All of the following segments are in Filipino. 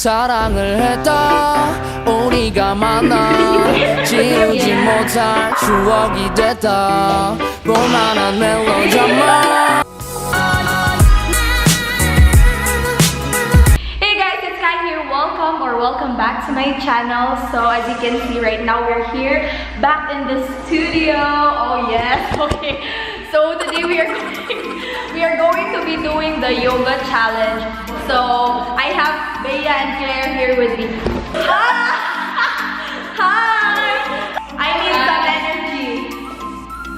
사랑을 했다 우리가 만나 지우지 못할 추억이 됐다 볼만한 멜로드라마. Hey guys, it's Skye here. Welcome back to my channel. So as you can see right now, we're here back in the studio. Oh yes, okay. So today we are going to be doing the yoga challenge. So I have Bea and Claire here with me. Hi! I need some energy.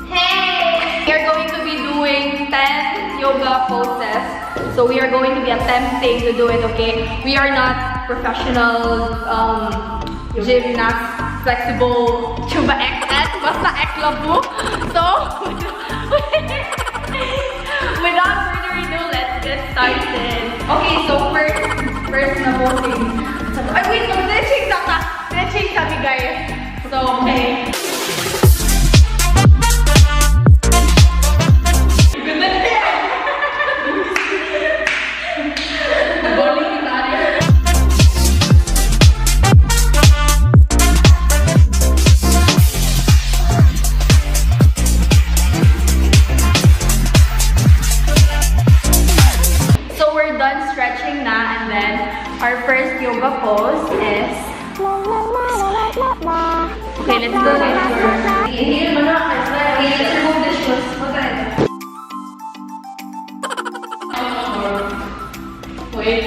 Hey! We are going to be doing 10 yoga poses. So we are going to be attempting to do it, okay? We are not professional gymnasts, flexible, chuba XS, basta X-labu. So, without further ado, let's get started. Okay, so first na posing. Ay, wait, stretching kami guys. So, okay. Stretching na, and then our first yoga pose is okay, let's go guys. Let's remove the shoes. Wait.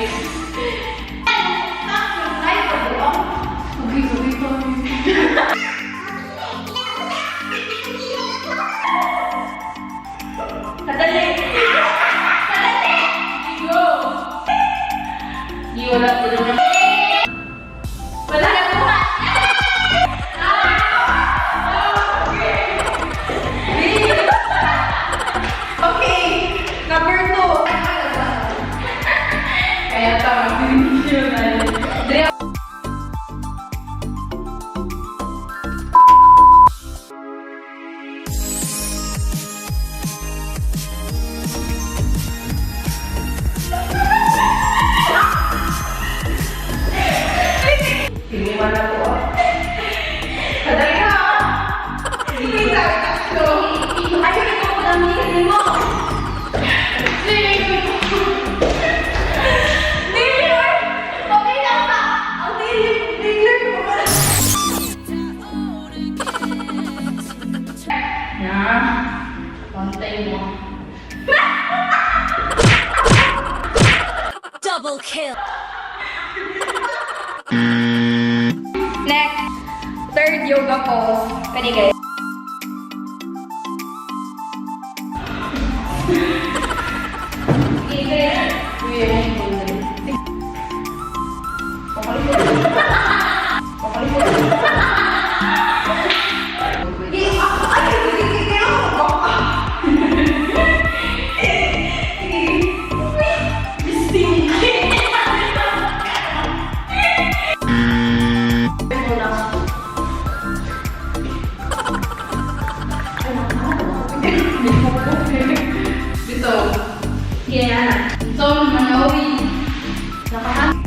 Wala na buhat! Okay, number 2. Kaya tama, video na yun. Double kill. Next, third yoga pose. Ready guys? So, manawin. Nakahan.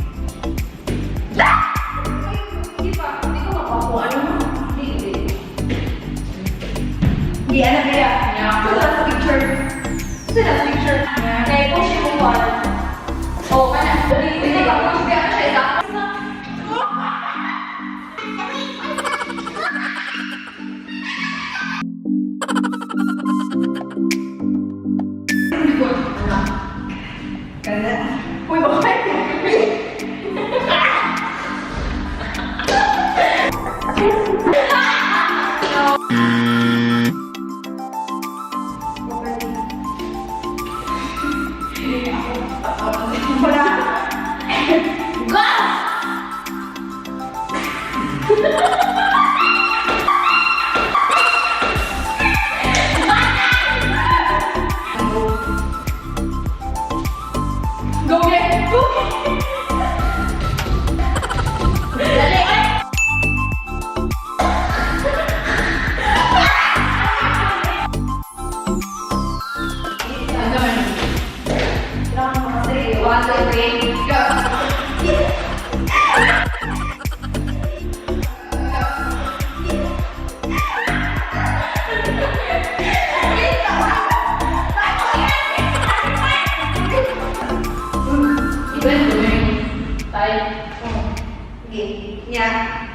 Okay. Yeah.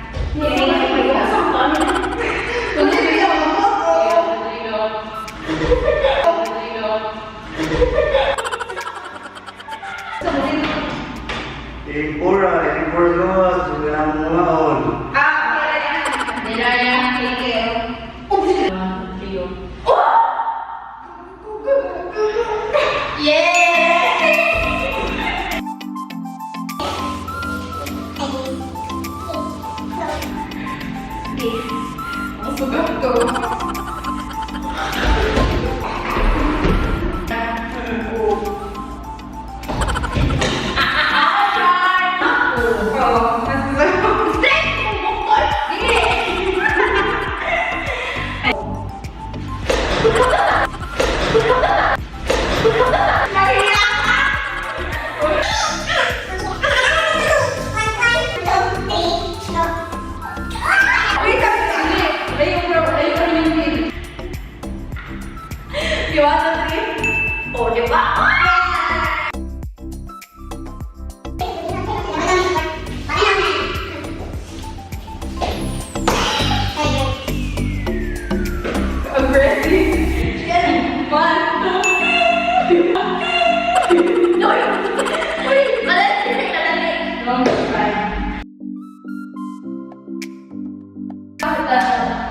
Kunti bisa Impor luas dengan mengaul.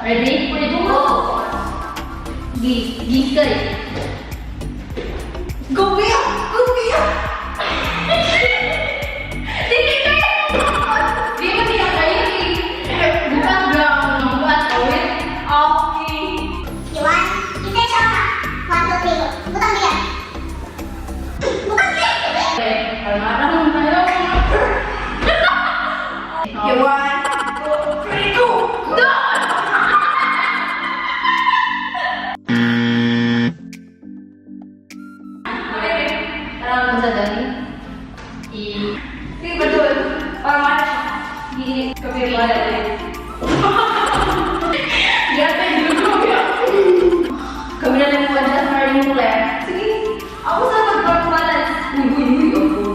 Ready? Go! Skye. Go Pia! Go Pia! Tingin kayo! Di ba niya kayo? Bukan brown, bukan awit. Okay. Iwan, kita coba. 1, 2, 3. Bukan dia. Bukan dia. Okay, marang tayo. Iwan. 1, 2, 3, go! Go! Parang sa dali. Sige, betul. Parang mana siya? Di kami wala din. Yata yung dugo ko. Kami na lang adjust para yung left. Sige, ako sa mag-balance. Uy, ako.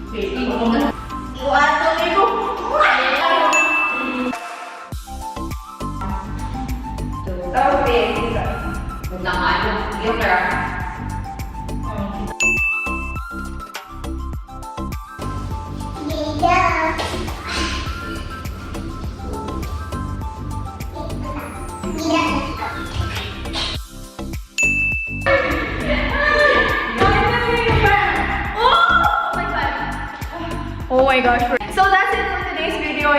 Baby, ako na. Iwan, tuloy ko. Okay, huwag na kayo. Yung tara. Oh my gosh. So that's it for today's video.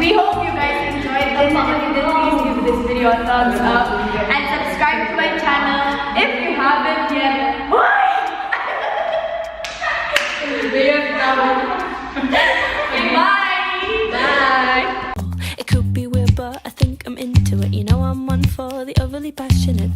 We hope you guys enjoyed this. If you did, please give this video a thumbs up and subscribe to my channel if you haven't yet. Bye. It could be weird, but I think I'm into it. You know I'm one for the overly passionate.